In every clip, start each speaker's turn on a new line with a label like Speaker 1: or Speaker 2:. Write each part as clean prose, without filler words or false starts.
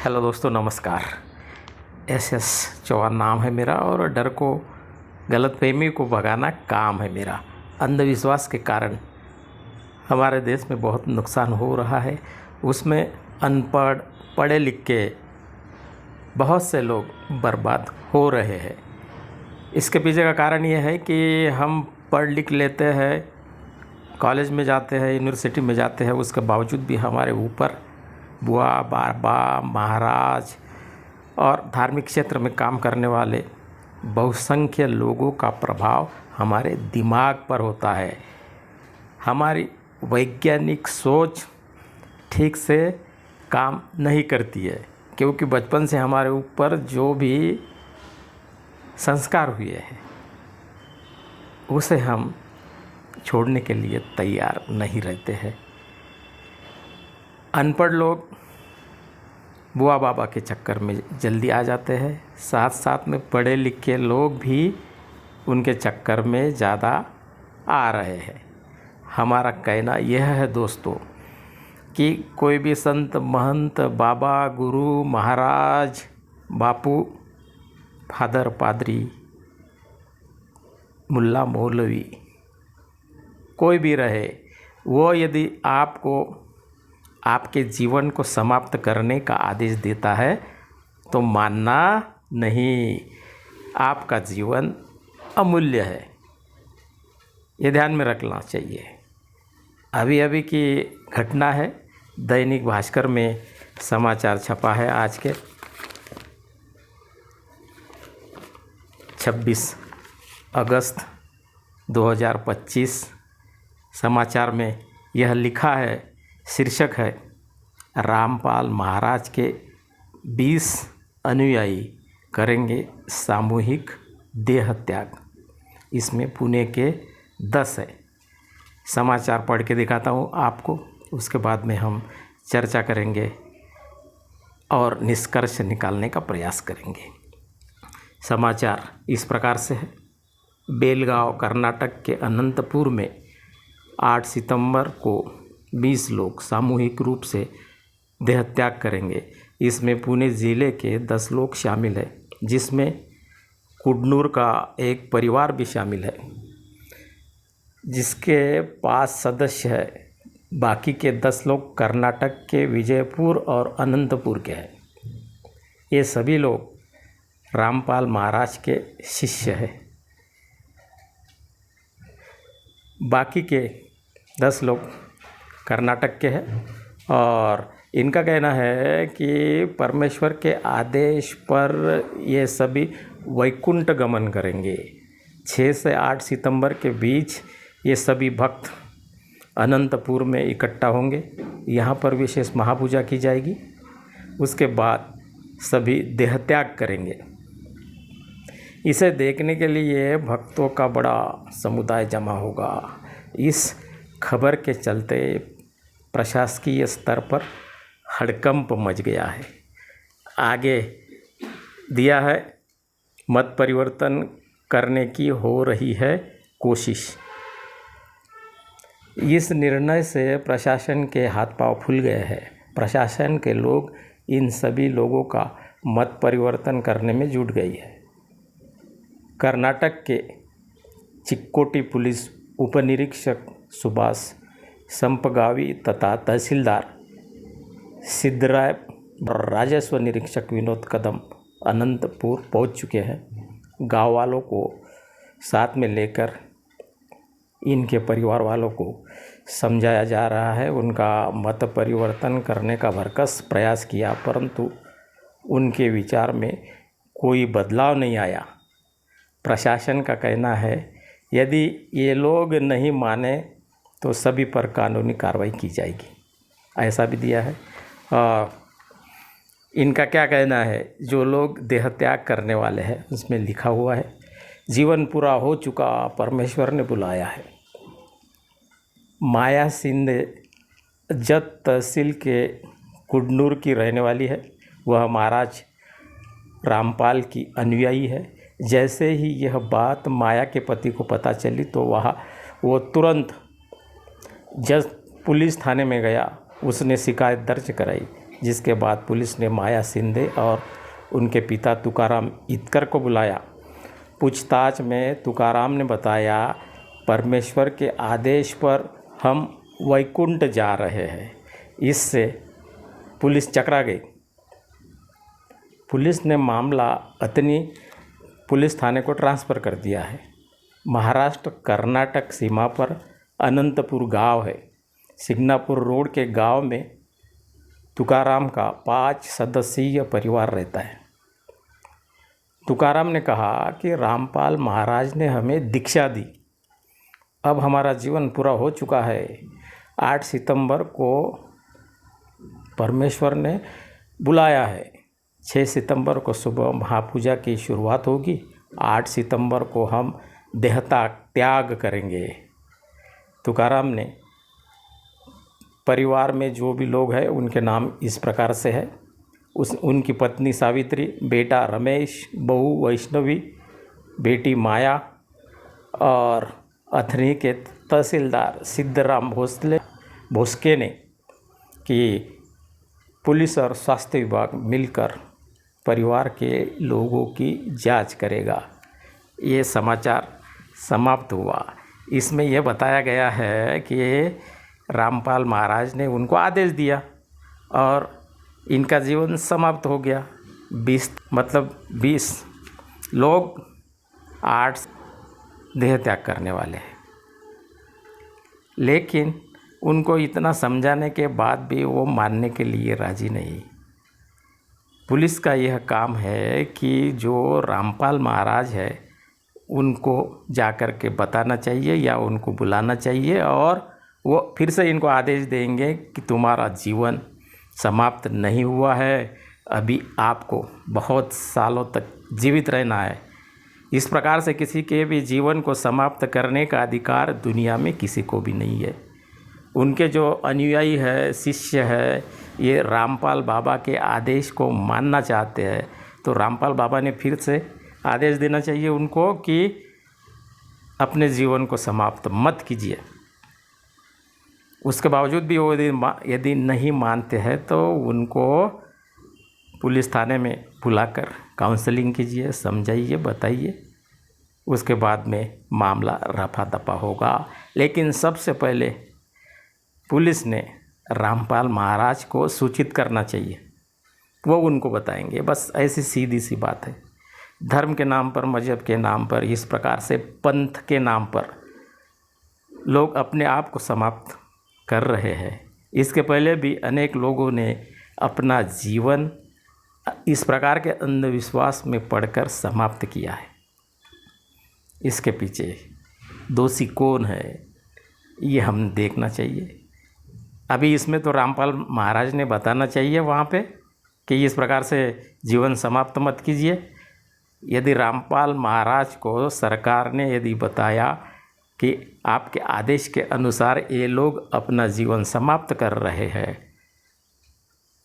Speaker 1: Hello दोस्तों, नमस्कार। S Chauhan नाम है मेरा और डर को, गलतफहमी को भगाना काम है मेरा। अंधविश्वास के कारण हमारे देश में बहुत नुकसान हो रहा है। उसमें अनपढ़, पढ़े लिखे बहुत से लोग बर्बाद हो रहे हैं। इसके पीछे का कारण ये है कि हम पढ़ लिख लेते हैं, कॉलेज में जाते हैं, यूनिवर्सिटी में जाते हैं, उसके बावजूद भी हमारे ऊपर बुआ, बाबा, महाराज और धार्मिक क्षेत्र में काम करने वाले बहुसंख्य लोगों का प्रभाव हमारे दिमाग पर होता है। हमारी वैज्ञानिक सोच ठीक से काम नहीं करती है, क्योंकि बचपन से हमारे ऊपर जो भी संस्कार हुए हैं उसे हम छोड़ने के लिए तैयार नहीं रहते हैं। अनपढ़ लोग बुआ बाबा के चक्कर में जल्दी आ जाते हैं, साथ साथ में पढ़े लिखे लोग भी उनके चक्कर में ज़्यादा आ रहे हैं। हमारा कहना यह है दोस्तों कि कोई भी संत, महंत, बाबा, गुरु, महाराज, बापू, फादर, पादरी, मुल्ला, मौलवी, कोई भी रहे, वो यदि आपको आपके जीवन को समाप्त करने का आदेश देता है तो मानना नहीं। आपका जीवन अमूल्य है, ये ध्यान में रखना चाहिए। अभी अभी की घटना है, दैनिक भास्कर में समाचार छपा है आज के 26 अगस्त 2025। समाचार में यह लिखा है, शीर्षक है, रामपाल महाराज के 20 अनुयायी करेंगे सामूहिक देह त्याग। इसमें पुणे के 10 है। समाचार पढ़ के दिखाता हूँ आपको, उसके बाद में हम चर्चा करेंगे और निष्कर्ष निकालने का प्रयास करेंगे। समाचार इस प्रकार से है, बेलगांव कर्नाटक के अनंतपुर में 8 सितंबर को 20 लोग सामूहिक रूप से देह त्याग करेंगे। इसमें पुणे ज़िले के 10 लोग शामिल हैं, जिसमें कुडनूर का एक परिवार भी शामिल है, जिसके 5 सदस्य है। बाकी के 10 लोग कर्नाटक के विजयपुर और अनंतपुर के हैं। ये सभी लोग रामपाल महाराज के शिष्य हैं। बाकी के 10 लोग कर्नाटक के हैं और इनका कहना है कि परमेश्वर के आदेश पर ये सभी वैकुंठ गमन करेंगे। 6 से 8 सितंबर के बीच ये सभी भक्त अनंतपुर में इकट्ठा होंगे। यहाँ पर विशेष महापूजा की जाएगी। उसके बाद सभी देह त्याग करेंगे। इसे देखने के लिए भक्तों का बड़ा समुदाय जमा होगा। इस खबर के चलते प्रशासकीय स्तर पर हड़कंप मच गया है। आगे दिया है, मत परिवर्तन करने की हो रही है कोशिश। इस निर्णय से प्रशासन के हाथ पांव फूल गए हैं। प्रशासन के लोग इन सभी लोगों का मत परिवर्तन करने में जुट गई है। कर्नाटक के चिक्कोटी पुलिस उपनिरीक्षक सुभाष संपगावी तथा तहसीलदार सिद्धराय, राजस्व निरीक्षक विनोद कदम अनंतपुर पहुंच चुके हैं। गांव वालों को साथ में लेकर इनके परिवार वालों को समझाया जा रहा है। उनका मत परिवर्तन करने का भरकस प्रयास किया, परंतु उनके विचार में कोई बदलाव नहीं आया। प्रशासन का कहना है, यदि ये लोग नहीं माने तो सभी पर कानूनी कार्रवाई की जाएगी, ऐसा भी दिया है। इनका क्या कहना है, जो लोग देह त्याग करने वाले हैं उसमें लिखा हुआ है, जीवन पूरा हो चुका, परमेश्वर ने बुलाया है। माया सिंधे जत तहसील के कुडनूर की रहने वाली है। वह महाराज रामपाल की अनुयायी है। जैसे ही यह बात माया के पति को पता चली तो वो तुरंत पुलिस थाने में गया। उसने शिकायत दर्ज कराई। जिसके बाद पुलिस ने माया शिंदे और उनके पिता तुकाराम इतकर को बुलाया। पूछताछ में तुकाराम ने बताया, परमेश्वर के आदेश पर हम वैकुंठ जा रहे हैं। इससे पुलिस चकरा गई। पुलिस ने मामला अतनी पुलिस थाने को ट्रांसफ़र कर दिया है। महाराष्ट्र कर्नाटक सीमा पर अनंतपुर गांव है। सिग्नापुर रोड के गांव में तुकाराम का 5 सदस्यीय परिवार रहता है। तुकाराम ने कहा कि रामपाल महाराज ने हमें दीक्षा दी, अब हमारा जीवन पूरा हो चुका है। 8 सितंबर को परमेश्वर ने बुलाया है। 6 सितंबर को सुबह महापूजा की शुरुआत होगी। 8 सितंबर को हम देहता त्याग करेंगे। तुकाराम ने परिवार में जो भी लोग हैं उनके नाम इस प्रकार से है। उनकी पत्नी सावित्री, बेटा रमेश, बहू वैष्णवी, बेटी माया और अथनी के तहसीलदार सिद्धराम भोसके ने कि पुलिस और स्वास्थ्य विभाग मिलकर परिवार के लोगों की जांच करेगा। ये समाचार समाप्त हुआ। इसमें यह बताया गया है कि रामपाल महाराज ने उनको आदेश दिया और इनका जीवन समाप्त हो गया। 20 लोग 8 देह त्याग करने वाले हैं। लेकिन उनको इतना समझाने के बाद भी वो मानने के लिए राजी नहीं। पुलिस का यह काम है कि जो रामपाल महाराज है उनको जाकर के बताना चाहिए या उनको बुलाना चाहिए और वो फिर से इनको आदेश देंगे कि तुम्हारा जीवन समाप्त नहीं हुआ है, अभी आपको बहुत सालों तक जीवित रहना है। इस प्रकार से किसी के भी जीवन को समाप्त करने का अधिकार दुनिया में किसी को भी नहीं है। उनके जो अनुयायी है, शिष्य है, ये रामपाल बाबा के आदेश को मानना चाहते हैं, तो रामपाल बाबा ने फिर से आदेश देना चाहिए उनको कि अपने जीवन को समाप्त मत कीजिए। उसके बावजूद भी वो यदि नहीं मानते हैं तो उनको पुलिस थाने में बुलाकर काउंसलिंग कीजिए, समझाइए, बताइए। उसके बाद में मामला रफा दफा होगा। लेकिन सबसे पहले पुलिस ने रामपाल महाराज को सूचित करना चाहिए, वो उनको बताएंगे। बस ऐसी सीधी सी बात है। धर्म के नाम पर, मजहब के नाम पर, इस प्रकार से पंथ के नाम पर लोग अपने आप को समाप्त कर रहे हैं। इसके पहले भी अनेक लोगों ने अपना जीवन इस प्रकार के अंधविश्वास में पड़कर समाप्त किया है। इसके पीछे दोषी कौन है ये हम देखना चाहिए। अभी इसमें तो रामपाल महाराज ने बताना चाहिए वहाँ पे कि इस प्रकार से जीवन समाप्त मत कीजिए। यदि रामपाल महाराज को सरकार ने यदि बताया कि आपके आदेश के अनुसार ये लोग अपना जीवन समाप्त कर रहे हैं,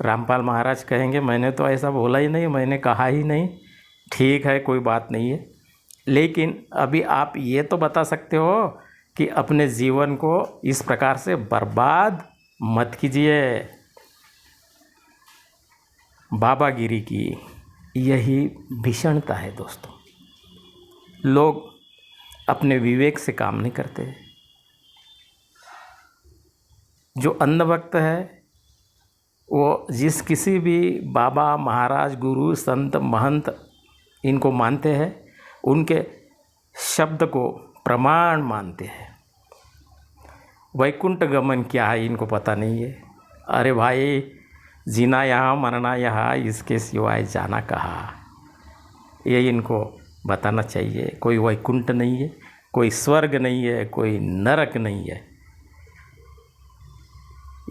Speaker 1: रामपाल महाराज कहेंगे मैंने तो ऐसा बोला ही नहीं, मैंने कहा ही नहीं। ठीक है, कोई बात नहीं है, लेकिन अभी आप ये तो बता सकते हो कि अपने जीवन को इस प्रकार से बर्बाद मत कीजिए। बाबागिरी की यही भीषणता है दोस्तों। लोग अपने विवेक से काम नहीं करते। जो अंधभक्त है वो जिस किसी भी बाबा, महाराज, गुरु, संत, महंत इनको मानते हैं, उनके शब्द को प्रमाण मानते हैं। वैकुंठ गमन क्या है इनको पता नहीं है। अरे भाई, जीना यहाँ मरना यहाँ, इसके सिवाय जाना कहाँ, ये इनको बताना चाहिए। कोई वैकुंठ नहीं है, कोई स्वर्ग नहीं है, कोई नरक नहीं है।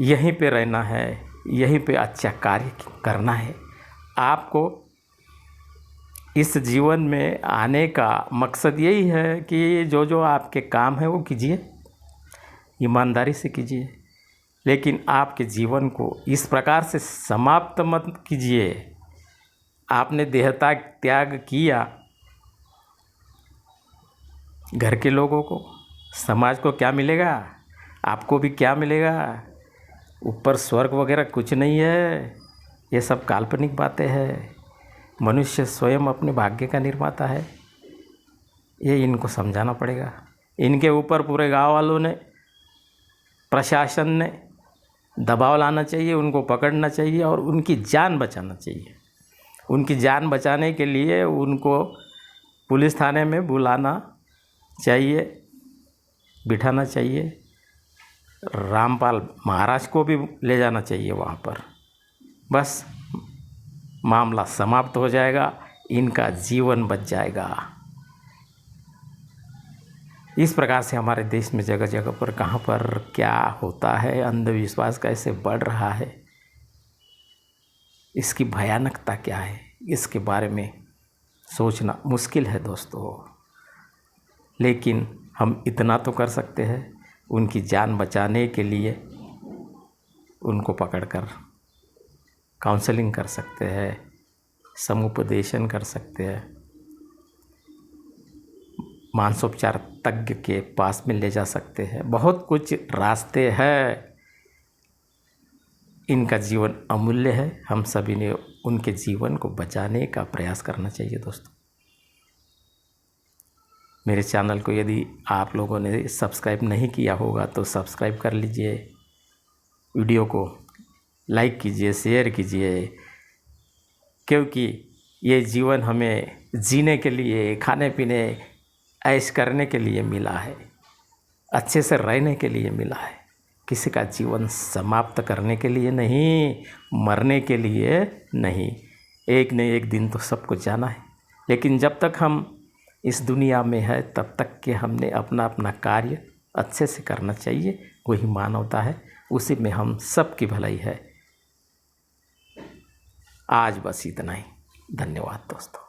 Speaker 1: यहीं पे रहना है, यहीं पे अच्छा कार्य करना है। आपको इस जीवन में आने का मकसद यही है कि जो जो आपके काम है वो कीजिए, ईमानदारी से कीजिए, लेकिन आपके जीवन को इस प्रकार से समाप्त मत कीजिए। आपने देहता त्याग किया, घर के लोगों को, समाज को क्या मिलेगा? आपको भी क्या मिलेगा? ऊपर स्वर्ग वगैरह कुछ नहीं है। ये सब काल्पनिक बातें हैं। मनुष्य स्वयं अपने भाग्य का निर्माता है, ये इनको समझाना पड़ेगा। इनके ऊपर पूरे गांव वालों ने, प्रशासन ने दबाव लाना चाहिए, उनको पकड़ना चाहिए और उनकी जान बचाना चाहिए। उनकी जान बचाने के लिए उनको पुलिस थाने में बुलाना चाहिए, बिठाना चाहिए। रामपाल महाराज को भी ले जाना चाहिए वहाँ पर। बस मामला समाप्त हो जाएगा, इनका जीवन बच जाएगा। इस प्रकार से हमारे देश में जगह जगह पर कहाँ पर क्या होता है, अंधविश्वास कैसे बढ़ रहा है, इसकी भयानकता क्या है, इसके बारे में सोचना मुश्किल है दोस्तों। लेकिन हम इतना तो कर सकते हैं, उनकी जान बचाने के लिए उनको पकड़कर काउंसलिंग कर सकते हैं, समुपदेशन कर सकते हैं, मानसोपचार तज्ञ के पास में ले जा सकते हैं। बहुत कुछ रास्ते हैं। इनका जीवन अमूल्य है, हम सभी ने उनके जीवन को बचाने का प्रयास करना चाहिए दोस्तों। मेरे चैनल को यदि आप लोगों ने सब्सक्राइब नहीं किया होगा तो सब्सक्राइब कर लीजिए, वीडियो को लाइक कीजिए, शेयर कीजिए, क्योंकि ये जीवन हमें जीने के लिए, खाने पीने, ऐश करने के लिए मिला है, अच्छे से रहने के लिए मिला है। किसी का जीवन समाप्त करने के लिए नहीं, मरने के लिए नहीं। एक न एक दिन तो सबको जाना है, लेकिन जब तक हम इस दुनिया में है तब तक के हमने अपना अपना कार्य अच्छे से करना चाहिए। वही मानवता है, उसी में हम सब की भलाई है। आज बस इतना ही। धन्यवाद दोस्तों।